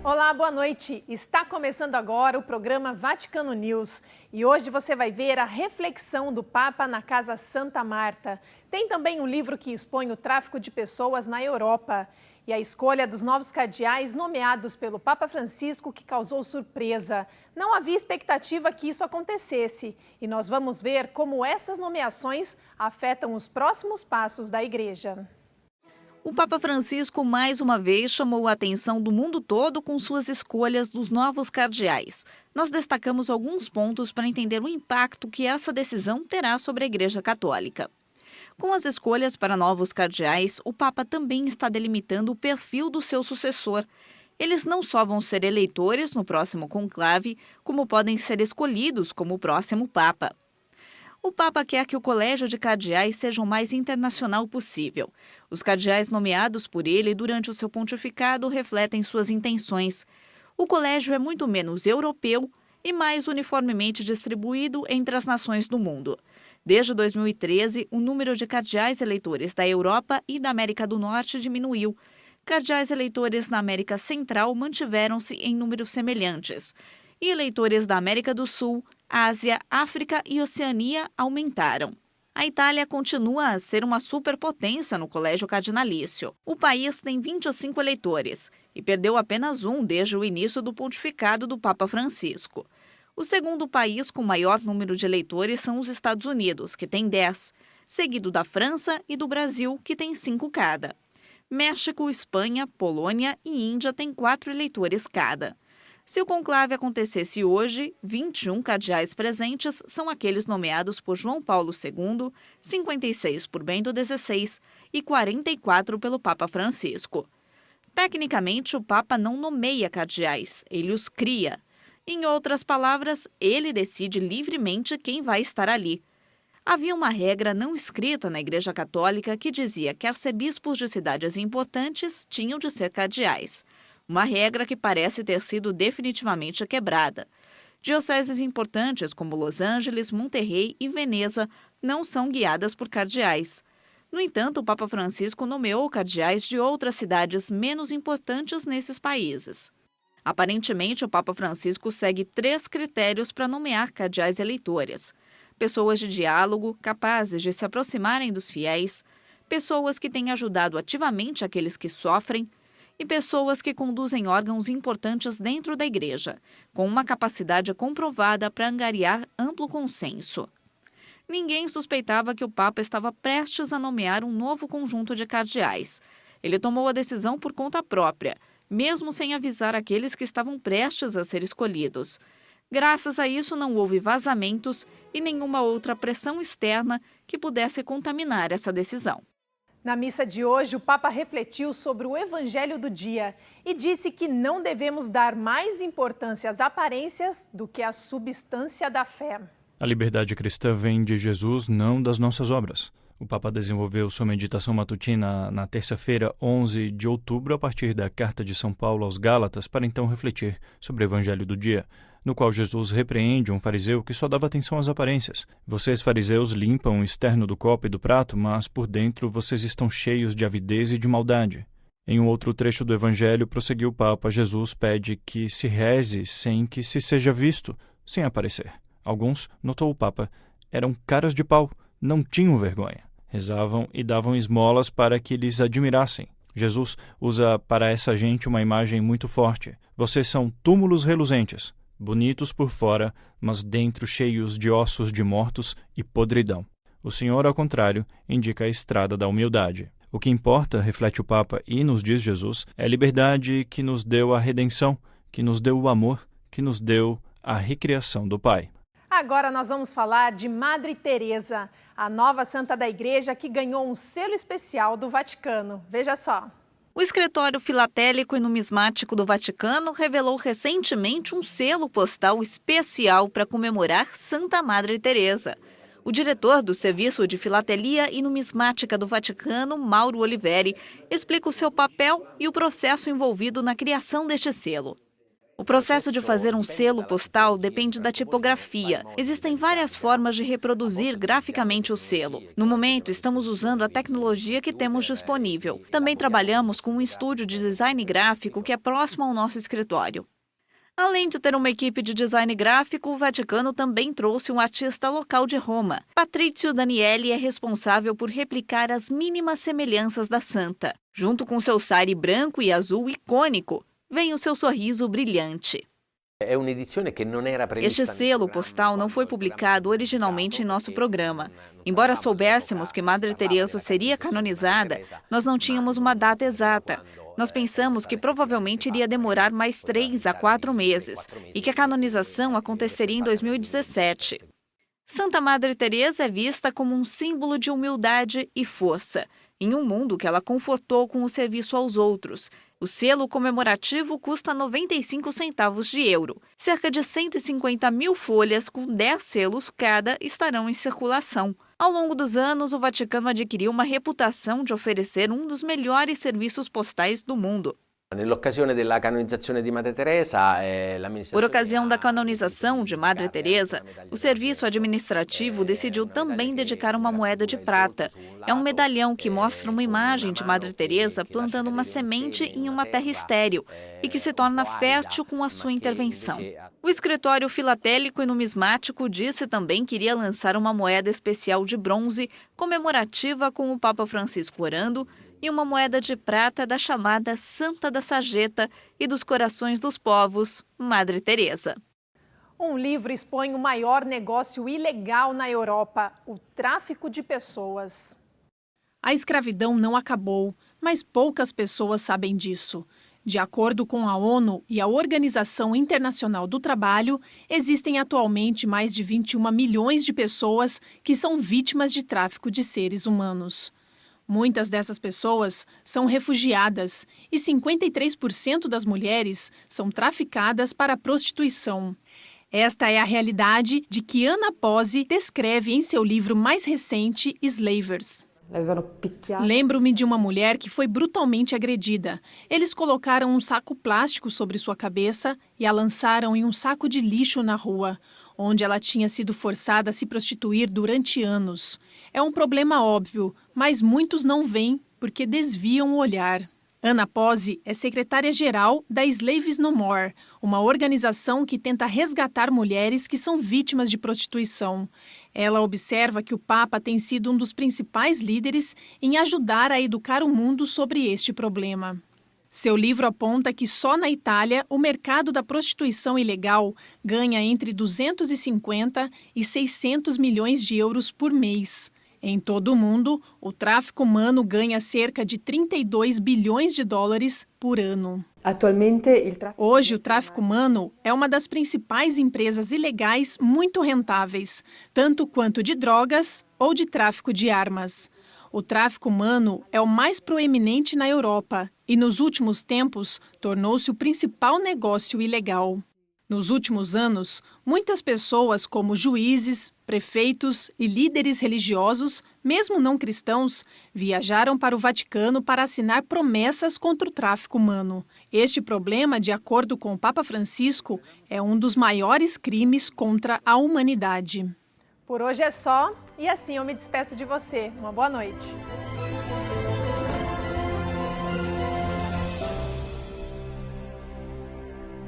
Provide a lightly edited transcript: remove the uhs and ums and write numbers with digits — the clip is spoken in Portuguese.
Olá, boa noite. Está começando agora o programa Vaticano News e hoje você vai ver a reflexão do Papa na Casa Santa Marta. Tem também um livro que expõe o tráfico de pessoas na Europa e a escolha dos novos cardeais nomeados pelo Papa Francisco que causou surpresa. Não havia expectativa que isso acontecesse e nós vamos ver como essas nomeações afetam os próximos passos da Igreja. O Papa Francisco, mais uma vez, chamou a atenção do mundo todo com suas escolhas dos novos cardeais. Nós destacamos alguns pontos para entender o impacto que essa decisão terá sobre a Igreja Católica. Com as escolhas para novos cardeais, o Papa também está delimitando o perfil do seu sucessor. Eles não só vão ser eleitores no próximo conclave, como podem ser escolhidos como o próximo Papa. O Papa quer que o colégio de cardeais seja o mais internacional possível. Os cardeais nomeados por ele durante o seu pontificado refletem suas intenções. O colégio é muito menos europeu e mais uniformemente distribuído entre as nações do mundo. Desde 2013, o número de cardeais eleitores da Europa e da América do Norte diminuiu. Cardeais eleitores na América Central mantiveram-se em números semelhantes. E eleitores da América do Sul, Ásia, África e Oceania aumentaram. A Itália continua a ser uma superpotência no colégio cardinalício. O país tem 25 eleitores e perdeu apenas um desde o início do pontificado do Papa Francisco. O segundo país com maior número de eleitores são os Estados Unidos, que tem 10, seguido da França e do Brasil, que tem 5 cada. México, Espanha, Polônia e Índia têm 4 eleitores cada. Se o conclave acontecesse hoje, 21 cardeais presentes são aqueles nomeados por João Paulo II, 56 por Bento XVI e 44 pelo Papa Francisco. Tecnicamente, o Papa não nomeia cardeais, ele os cria. Em outras palavras, ele decide livremente quem vai estar ali. Havia uma regra não escrita na Igreja Católica que dizia que arcebispos de cidades importantes tinham de ser cardeais. Uma regra que parece ter sido definitivamente quebrada. Dioceses importantes como Los Angeles, Monterrey e Veneza não são guiadas por cardeais. No entanto, o Papa Francisco nomeou cardeais de outras cidades menos importantes nesses países. Aparentemente, o Papa Francisco segue 3 critérios para nomear cardeais eleitores: pessoas de diálogo, capazes de se aproximarem dos fiéis, pessoas que têm ajudado ativamente aqueles que sofrem, e pessoas que conduzem órgãos importantes dentro da Igreja, com uma capacidade comprovada para angariar amplo consenso. Ninguém suspeitava que o Papa estava prestes a nomear um novo conjunto de cardeais. Ele tomou a decisão por conta própria, mesmo sem avisar aqueles que estavam prestes a ser escolhidos. Graças a isso, não houve vazamentos e nenhuma outra pressão externa que pudesse contaminar essa decisão. Na missa de hoje, o Papa refletiu sobre o Evangelho do dia e disse que não devemos dar mais importância às aparências do que à substância da fé. A liberdade cristã vem de Jesus, não das nossas obras. O Papa desenvolveu sua meditação matutina na terça-feira, 11 de outubro, a partir da Carta de São Paulo aos Gálatas, para então refletir sobre o Evangelho do dia, no qual Jesus repreende um fariseu que só dava atenção às aparências. Vocês, fariseus, limpam o externo do copo e do prato, mas por dentro vocês estão cheios de avidez e de maldade. Em um outro trecho do Evangelho, prosseguiu o Papa, Jesus pede que se reze sem que se seja visto, sem aparecer. Alguns, notou o Papa, eram caras de pau, não tinham vergonha. Rezavam e davam esmolas para que lhes admirassem. Jesus usa para essa gente uma imagem muito forte. Vocês são túmulos reluzentes, bonitos por fora, mas dentro cheios de ossos de mortos e podridão. O Senhor, ao contrário, indica a estrada da humildade. O que importa, reflete o Papa e nos diz Jesus, é a liberdade que nos deu a redenção, que nos deu o amor, que nos deu a recriação do Pai. Agora nós vamos falar de Madre Teresa, a nova santa da Igreja que ganhou um selo especial do Vaticano. Veja só. O Escritório Filatélico e Numismático do Vaticano revelou recentemente um selo postal especial para comemorar Santa Madre Teresa. O diretor do Serviço de Filatelia e Numismática do Vaticano, Mauro Oliveri, explica o seu papel e o processo envolvido na criação deste selo. O processo de fazer um selo postal depende da tipografia. Existem várias formas de reproduzir graficamente o selo. No momento, estamos usando a tecnologia que temos disponível. Também trabalhamos com um estúdio de design gráfico que é próximo ao nosso escritório. Além de ter uma equipe de design gráfico, o Vaticano também trouxe um artista local de Roma. Patrizio Danieli é responsável por replicar as mínimas semelhanças da santa. Junto com seu sari branco e azul icônico, vem o seu sorriso brilhante. Este selo postal não foi publicado originalmente em nosso programa. Embora soubéssemos que Madre Teresa seria canonizada, nós não tínhamos uma data exata. Nós pensamos que provavelmente iria demorar mais 3 a 4 meses e que a canonização aconteceria em 2017. Santa Madre Teresa é vista como um símbolo de humildade e força, em um mundo que ela confortou com o serviço aos outros. O selo comemorativo custa 95 centavos de euro. Cerca de 150 mil folhas com 10 selos cada estarão em circulação. Ao longo dos anos, o Vaticano adquiriu uma reputação de oferecer um dos melhores serviços postais do mundo. Por ocasião da canonização de Madre Teresa, o serviço administrativo decidiu também dedicar uma moeda de prata. É um medalhão que mostra uma imagem de Madre Teresa plantando uma semente em uma terra estéril e que se torna fértil com a sua intervenção. O escritório filatélico e numismático disse também que iria lançar uma moeda especial de bronze comemorativa com o Papa Francisco orando e uma moeda de prata da chamada Santa da Sarjeta e dos Corações dos Povos, Madre Teresa. Um livro expõe o maior negócio ilegal na Europa, o tráfico de pessoas. A escravidão não acabou, mas poucas pessoas sabem disso. De acordo com a ONU e a Organização Internacional do Trabalho, existem atualmente mais de 21 milhões de pessoas que são vítimas de tráfico de seres humanos. Muitas dessas pessoas são refugiadas e 53% das mulheres são traficadas para a prostituição. Esta é a realidade de que Anna Pozzi descreve em seu livro mais recente, Slavers. Lembro-me de uma mulher que foi brutalmente agredida. Eles colocaram um saco plástico sobre sua cabeça e a lançaram em um saco de lixo na rua, onde ela tinha sido forçada a se prostituir durante anos. É um problema óbvio, mas muitos não veem porque desviam o olhar. Anna Pozzi é secretária-geral da Slaves No More, uma organização que tenta resgatar mulheres que são vítimas de prostituição. Ela observa que o Papa tem sido um dos principais líderes em ajudar a educar o mundo sobre este problema. Seu livro aponta que só na Itália o mercado da prostituição ilegal ganha entre 250 e 600 milhões de euros por mês. Em todo o mundo, o tráfico humano ganha cerca de 32 bilhões de dólares por ano. Hoje, o tráfico humano é uma das principais empresas ilegais muito rentáveis, tanto quanto de drogas ou de tráfico de armas. O tráfico humano é o mais proeminente na Europa e, nos últimos tempos, tornou-se o principal negócio ilegal. Nos últimos anos, muitas pessoas, como juízes, prefeitos e líderes religiosos, mesmo não cristãos, viajaram para o Vaticano para assinar promessas contra o tráfico humano. Este problema, de acordo com o Papa Francisco, é um dos maiores crimes contra a humanidade. Por hoje é só, e assim eu me despeço de você. Uma boa noite.